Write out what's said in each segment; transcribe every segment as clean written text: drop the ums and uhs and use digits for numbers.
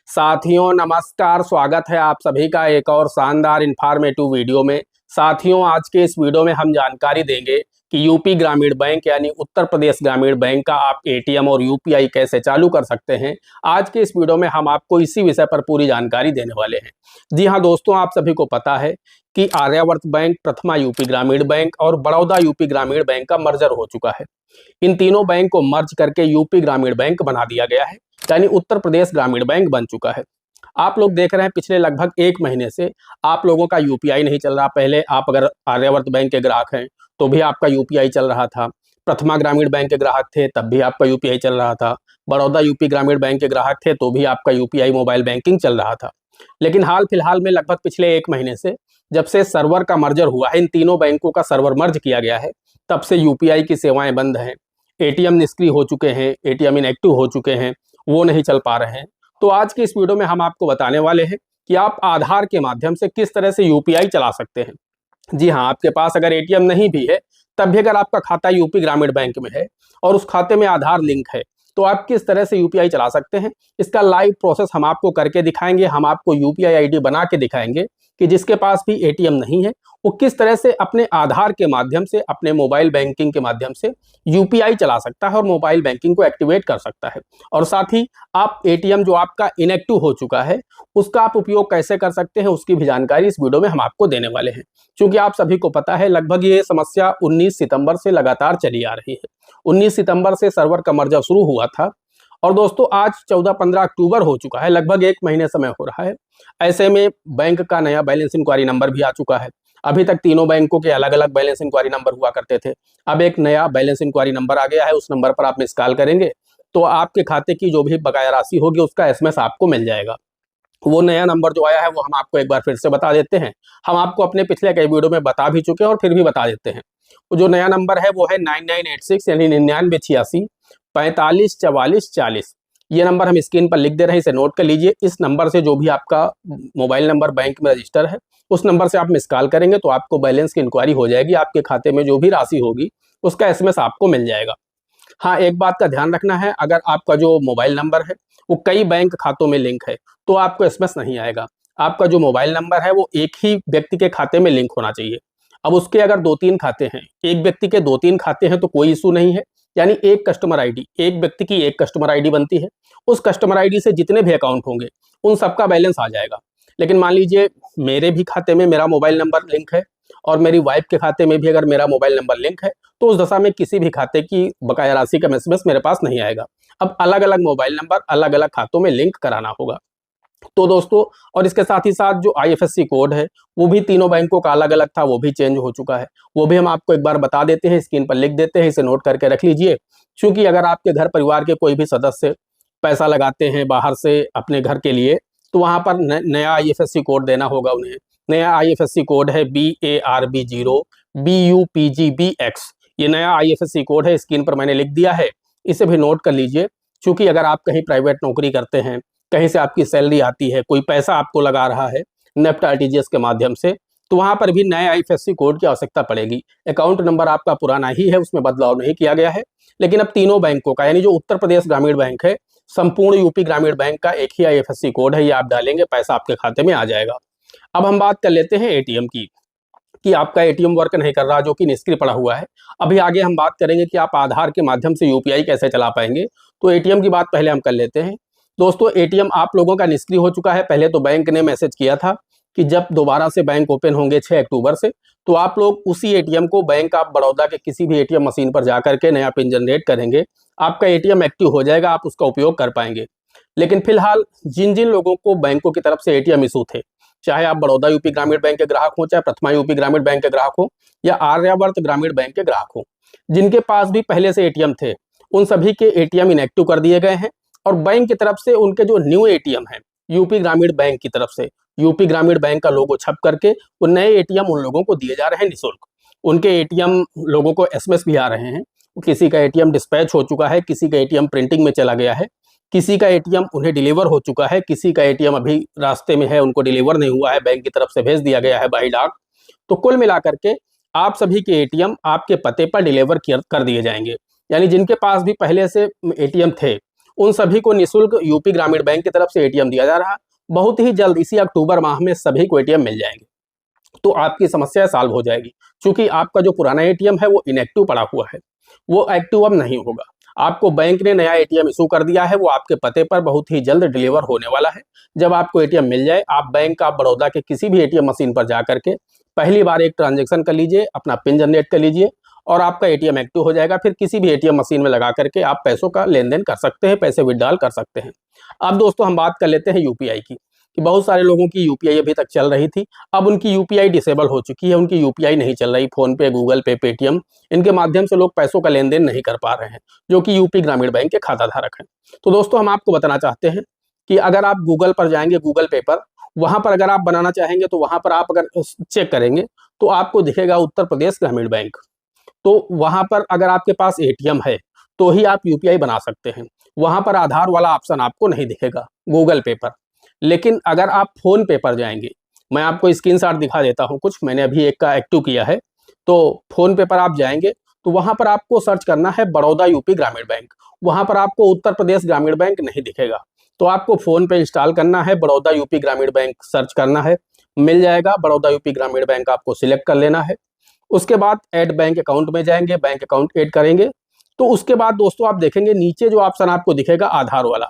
साथियों नमस्कार, स्वागत है आप सभी का एक और शानदार इन्फॉर्मेटिव वीडियो में। साथियों आज के इस वीडियो में हम जानकारी देंगे कि यूपी ग्रामीण बैंक यानी उत्तर प्रदेश ग्रामीण बैंक का आप एटीएम और यूपीआई कैसे चालू कर सकते हैं। आज के इस वीडियो में हम आपको इसी विषय पर पूरी जानकारी देने वाले हैं। जी हाँ दोस्तों, आप सभी को पता है कि आर्यावर्त बैंक, प्रथमा यूपी ग्रामीण बैंक और बड़ौदा यूपी ग्रामीण बैंक का मर्जर हो चुका है। इन तीनों बैंक को मर्ज करके यूपी ग्रामीण बैंक बना दिया गया है, यानी उत्तर प्रदेश ग्रामीण बैंक बन चुका है। आप लोग देख रहे हैं पिछले लगभग 1 महीने से आप लोगों का यूपीआई नहीं चल रहा। पहले आप अगर आर्यावर्त बैंक के ग्राहक हैं तो भी आपका यूपीआई चल रहा था, प्रथमा ग्रामीण बैंक के ग्राहक थे तब भी आपका यूपीआई चल रहा था, बड़ौदा यूपी ग्रामीण बैंक के ग्राहक थे तो भी आपका यूपीआई मोबाइल बैंकिंग चल रहा था। लेकिन हाल फिलहाल में लगभग पिछले 1 महीने से जब से सर्वर का मर्जर हुआ है, इन तीनों बैंकों का सर्वर मर्ज किया गया है, तब से यूपीआई की सेवाएं बंद हैं। एटीएम निष्क्रिय हो चुके हैं, एटीएम इनएक्टिव हो चुके हैं, वो नहीं चल पा रहे हैं। तो आज की इस वीडियो में हम आपको बताने वाले हैं कि आप आधार के माध्यम से किस तरह से यूपीआई चला सकते हैं। जी हाँ, आपके पास अगर एटीएम नहीं भी है तब भी अगर आपका खाता यूपी ग्रामीण बैंक में है और उस खाते में आधार लिंक है तो आप किस तरह से यूपीआई चला सकते हैं, इसका लाइव प्रोसेस हम आपको करके दिखाएंगे। हम आपको यूपीआई आईडी बना के दिखाएंगे कि जिसके पास भी एटीएम नहीं है वो किस तरह से अपने आधार के माध्यम से, अपने मोबाइल बैंकिंग के माध्यम से यूपीआई चला सकता है और मोबाइल बैंकिंग को एक्टिवेट कर सकता है। और साथ ही आप एटीएम जो आपका इनएक्टिव हो चुका है उसका आप उपयोग कैसे कर सकते हैं उसकी भी जानकारी इस वीडियो में हम आपको देने वाले हैं। क्योंकि आप सभी को पता है लगभग ये समस्या 19 सितंबर से लगातार चली आ रही है। 19 सितंबर से सर्वर का मर्जर शुरू हुआ था और दोस्तों आज 14-15 अक्टूबर हो चुका है, लगभग 1 महीने समय हो रहा है। ऐसे में बैंक का नया बैलेंस इंक्वायरी नंबर भी आ चुका है। अभी तक तीनों बैंकों के अलग अलग बैलेंस इंक्वायरी नंबर हुआ करते थे, अब एक नया बैलेंस इंक्वायरी नंबर आ गया है। उस नंबर पर आप मिस कॉल करेंगे तो आपके खाते की जो भी बकाया राशि होगी उसका एसएमएस आपको मिल जाएगा। वो नया नंबर जो आया है वो हम आपको एक बार फिर से बता देते हैं। हम आपको अपने पिछले कई वीडियो में बता भी चुके हैं और फिर भी बता देते हैं। वो जो नया नंबर है वो है 9986 यानी 9986 45 44 40। ये नंबर हम स्क्रीन पर लिख दे रहे हैं, इसे नोट कर लीजिए। इस नंबर से जो भी आपका मोबाइल नंबर बैंक में रजिस्टर है उस नंबर से आप मिस कॉल करेंगे तो आपको बैलेंस की इंक्वायरी हो जाएगी, आपके खाते में जो भी राशि होगी उसका एसएमएस आपको मिल जाएगा। हाँ, एक बात का ध्यान रखना है, अगर आपका जो मोबाइल नंबर है वो कई बैंक खातों में लिंक है तो आपको एसएमएस नहीं आएगा। आपका जो मोबाइल नंबर है वो एक ही व्यक्ति के खाते में लिंक होना चाहिए। अब उसके अगर 2-3 खाते हैं, एक व्यक्ति के 2-3 खाते हैं तो कोई इशू नहीं है, यानी एक कस्टमर आईडी, एक व्यक्ति की एक कस्टमर आईडी बनती है। उस कस्टमर आईडी से जितने भी अकाउंट होंगे उन सबका बैलेंस आ जाएगा। लेकिन मान लीजिए मेरे भी खाते में मेरा मोबाइल नंबर लिंक है और मेरी वाइफ के खाते में भी अगर मेरा मोबाइल नंबर लिंक है तो उस दशा में किसी भी खाते की बकाया राशि का एसएमएस मेरे पास नहीं आएगा। अब अलग अलग मोबाइल नंबर अलग अलग खातों में लिंक कराना होगा। तो दोस्तों, और इसके साथ ही साथ जो आईएफएससी कोड है वो भी तीनों बैंकों का अलग अलग था, वो भी चेंज हो चुका है। वो भी हम आपको एक बार बता देते हैं, स्क्रीन पर लिख देते हैं, इसे नोट करके रख लीजिए। क्योंकि अगर आपके घर परिवार के कोई भी सदस्य पैसा लगाते हैं बाहर से अपने घर के लिए तो वहाँ पर नया आईएफएससी कोड देना होगा उन्हें। नया आईएफएससी कोड है BARB0BUPGBX। ये नया आईएफएससी कोड है, स्क्रीन पर मैंने लिख दिया है, इसे भी नोट कर लीजिए। क्योंकि अगर आप कहीं प्राइवेट नौकरी करते हैं, कहीं से आपकी सैलरी आती है, कोई पैसा आपको लगा रहा है नेफ्ट आरटीजीएस के माध्यम से, तो वहाँ पर भी नए आईएफएससी कोड की आवश्यकता पड़ेगी। अकाउंट नंबर आपका पुराना ही है, उसमें बदलाव नहीं किया गया है। लेकिन अब तीनों बैंकों का, यानी जो उत्तर प्रदेश ग्रामीण बैंक है, संपूर्ण यूपी ग्रामीण बैंक का एक ही आईएफएससी कोड है। ये आप डालेंगे, पैसा आपके खाते में आ जाएगा। अब हम बात कर लेते हैं एटीएम की, कि आपका एटीएम वर्क नहीं कर रहा, जो कि निष्क्रिय पड़ा हुआ है। अभी आगे हम बात करेंगे कि आप आधार के माध्यम से यूपीआई कैसे चला पाएंगे। तो एटीएम की बात पहले हम कर लेते हैं। दोस्तों, एटीएम आप लोगों का निष्क्रिय हो चुका है। पहले तो बैंक ने मैसेज किया था कि जब दोबारा से बैंक ओपन होंगे 6 अक्टूबर से, तो आप लोग उसी एटीएम को बैंक ऑफ बड़ौदा के किसी भी एटीएम मशीन पर जाकर के नया पिन जनरेट करेंगे, आपका एटीएम एक्टिव हो जाएगा, आप उसका उपयोग कर पाएंगे। लेकिन फिलहाल जिन जिन लोगों को बैंकों की तरफ से एटीएम इशू थे, चाहे आप बड़ौदा यूपी ग्रामीण बैंक के ग्राहक हो, चाहे प्रथमा यूपी ग्रामीण बैंक के ग्राहक हो, या आर्यावर्त ग्रामीण बैंक के ग्राहक हो, जिनके पास भी पहले से एटीएम थे उन सभी के एटीएम इनएक्टिव कर दिए गए हैं। और बैंक की तरफ से उनके जो न्यू एटीएम है यूपी ग्रामीण बैंक की तरफ से, यूपी ग्रामीण बैंक का लोगो छप करके वो नए एटीएम उन लोगों को दिए जा रहे हैं निःशुल्क। उनके एटीएम लोगों को एसएमएस भी आ रहे हैं। किसी का एटीएम डिस्पैच हो चुका है, किसी का एटीएम प्रिंटिंग में चला गया है, किसी का एटीएम उन्हें डिलीवर हो चुका है, किसी का एटीएम अभी रास्ते में है, उनको डिलीवर नहीं हुआ है, बैंक की तरफ से भेज दिया गया है बाई डाक। तो कुल मिलाकर के आप सभी के एटीएम आपके पते पर डिलीवर कर दिए जाएंगे। यानी जिनके पास भी पहले से एटीएम थे उन सभी को निःशुल्क यूपी ग्रामीण बैंक की तरफ से एटीएम दिया जा रहा है। बहुत ही जल्द इसी अक्टूबर माह में सभी को एटीएम मिल जाएंगे, तो आपकी समस्या सॉल्व हो जाएगी। क्योंकि आपका जो पुराना एटीएम है वो इनएक्टिव पड़ा हुआ है, वो एक्टिव अब नहीं होगा। आपको बैंक ने नया एटीएम इशू कर दिया है, वो आपके पते पर बहुत ही जल्द डिलीवर होने वाला है। जब आपको एटीएम मिल जाए, आप बैंक ऑफ बड़ौदा के किसी भी एटीएम मशीन पर जा करके पहली बार एक ट्रांजैक्शन कर लीजिए, अपना पिन जनरेट कर लीजिए और आपका एटीएम एक्टिव हो जाएगा। फिर किसी भी एटीएम मशीन में लगा करके आप पैसों का लेन देन कर सकते हैं, पैसे विड्रॉल कर सकते हैं। अब दोस्तों हम बात कर लेते हैं यूपीआई की, कि बहुत सारे लोगों की यूपीआई अभी तक चल रही थी, अब उनकी यूपीआई डिसेबल हो चुकी है, उनकी यूपीआई नहीं चल रही। फोन पे, गूगल पे, पेटीएम, इनके माध्यम से लोग पैसों का लेन देन नहीं कर पा रहे हैं, जो कि यूपी ग्रामीण बैंक के खाता धारक हैं। तो दोस्तों हम आपको बताना चाहते हैं कि अगर आप गूगल पर जाएंगे, गूगल पे पर, वहां पर अगर आप बनाना चाहेंगे तो वहां पर आप अगर चेक करेंगे तो आपको दिखेगा उत्तर प्रदेश ग्रामीण बैंक। तो वहां पर अगर आपके पास एटीएम है तो ही आप यूपीआई बना सकते हैं। वहां पर आधार वाला ऑप्शन आपको नहीं दिखेगा गूगल पे पर। लेकिन अगर आप फोन पे पर जाएंगे, मैं आपको स्क्रीनशॉट दिखा देता हूं, कुछ मैंने अभी एक का एक्टिव किया है। तो फोन पे पर आप जाएंगे तो वहां पर आपको सर्च करना है बड़ौदा यूपी ग्रामीण बैंक। वहां पर आपको उत्तर प्रदेश ग्रामीण बैंक नहीं दिखेगा, तो आपको फोन पे इंस्टॉल करना है, बड़ौदा यूपी ग्रामीण बैंक सर्च करना है, मिल जाएगा। बड़ौदा यूपी ग्रामीण बैंक आपको सिलेक्ट कर लेना है। उसके बाद ऐड बैंक अकाउंट में जाएंगे, बैंक अकाउंट ऐड करेंगे। तो उसके बाद दोस्तों आप देखेंगे नीचे जो ऑप्शन आपको दिखेगा आधार वाला,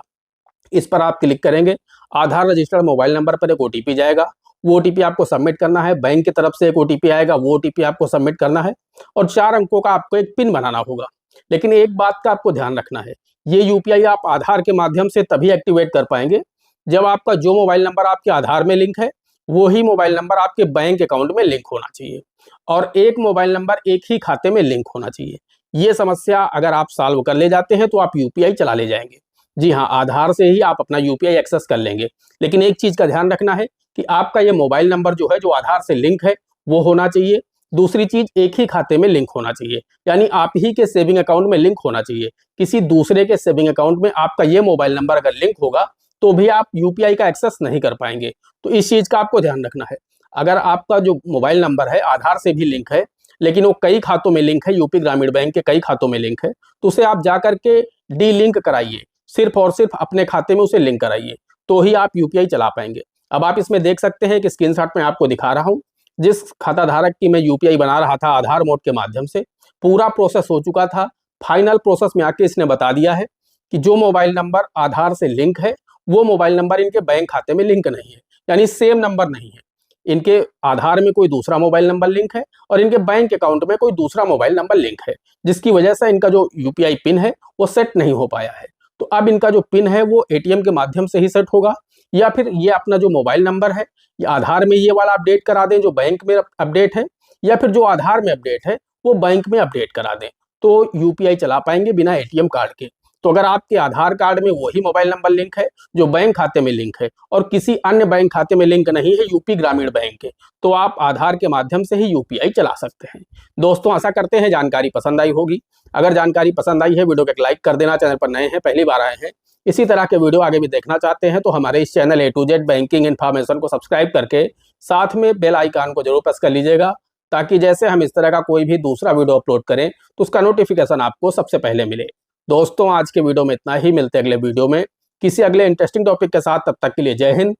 इस पर आप क्लिक करेंगे। आधार रजिस्टर्ड मोबाइल नंबर पर एक ओटीपी जाएगा, वो ओटीपी आपको सबमिट करना है। बैंक की तरफ से एक ओटीपी आएगा, वो ओटीपी आपको सबमिट करना है और 4 अंकों का आपको एक पिन बनाना होगा। लेकिन एक बात का आपको ध्यान रखना है, ये यूपीआई आप आधार के माध्यम से तभी एक्टिवेट कर पाएंगे जब आपका जो मोबाइल नंबर आपके आधार में लिंक है वो ही मोबाइल नंबर आपके बैंक अकाउंट में लिंक होना चाहिए, और एक मोबाइल नंबर एक ही खाते में लिंक होना चाहिए। ये समस्या अगर आप सॉल्व कर ले जाते हैं तो आप यूपीआई चला ले जाएंगे। जी हाँ, आधार से ही आप अपना यूपीआई एक्सेस कर लेंगे। लेकिन एक चीज का ध्यान रखना है कि आपका ये मोबाइल नंबर जो है, जो आधार से लिंक है, वो होना चाहिए। दूसरी चीज, एक ही खाते में लिंक होना चाहिए, यानी आप ही के सेविंग अकाउंट में लिंक होना चाहिए। किसी दूसरे के सेविंग अकाउंट में आपका ये मोबाइल नंबर अगर लिंक होगा तो भी आप यूपीआई का एक्सेस नहीं कर पाएंगे। तो इस चीज का आपको ध्यान रखना है। अगर आपका जो मोबाइल नंबर है आधार से भी लिंक है, लेकिन वो कई खातों में लिंक है, यूपी ग्रामीण बैंक के कई खातों में लिंक है, तो उसे आप जा करके डी लिंक कराइए, सिर्फ और सिर्फ अपने खाते में उसे लिंक कराइए, तो ही आप यूपीआई चला पाएंगे। अब आप इसमें देख सकते हैं कि स्क्रीनशॉट में आपको दिखा रहा हूं, जिस खाता धारक की मैं यूपीआई बना रहा था आधार मोड के माध्यम से, पूरा प्रोसेस हो चुका था। फाइनल प्रोसेस में आके इसने बता दिया है कि जो मोबाइल नंबर आधार से लिंक है वो मोबाइल नंबर इनके बैंक खाते में लिंक नहीं है, यानी सेम नंबर नहीं है। इनके आधार में कोई दूसरा मोबाइल नंबर लिंक है और इनके बैंक अकाउंट में कोई दूसरा मोबाइल नंबर लिंक है, जिसकी वजह से इनका जो यूपीआई पिन है वो सेट नहीं हो पाया है। तो अब इनका जो पिन है वो एटीएम के माध्यम से ही सेट होगा, या फिर ये अपना जो मोबाइल नंबर है ये आधार में ये वाला अपडेट करा दें जो बैंक में अपडेट है, या फिर जो आधार में अपडेट है वो बैंक में अपडेट करा दें, तो यूपीआई चला पाएंगे बिना एटीएम कार्ड के। तो अगर आपके आधार कार्ड में वही मोबाइल नंबर लिंक है जो बैंक खाते में लिंक है और किसी अन्य बैंक खाते में लिंक नहीं है यूपी ग्रामीण बैंक के, तो आप आधार के माध्यम से ही यूपीआई चला सकते हैं। दोस्तों आशा करते हैं जानकारी पसंद आई होगी। अगर जानकारी पसंद आई है, वीडियो को एक लाइक कर देना। चैनल पर नए हैं, पहली बार आए हैं, इसी तरह के वीडियो आगे भी देखना चाहते हैं तो हमारे इस channel A to Z banking information को सब्सक्राइब करके साथ में बेल आइकन को जरूर प्रेस कर लीजिएगा, ताकि जैसे हम इस तरह का कोई भी दूसरा वीडियो अपलोड करें तो उसका नोटिफिकेशन आपको सबसे पहले मिले। दोस्तों आज के वीडियो में इतना ही, मिलते हैं अगले वीडियो में किसी अगले इंटरेस्टिंग टॉपिक के साथ। तब तक के लिए जय हिंद,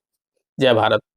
जय भारत।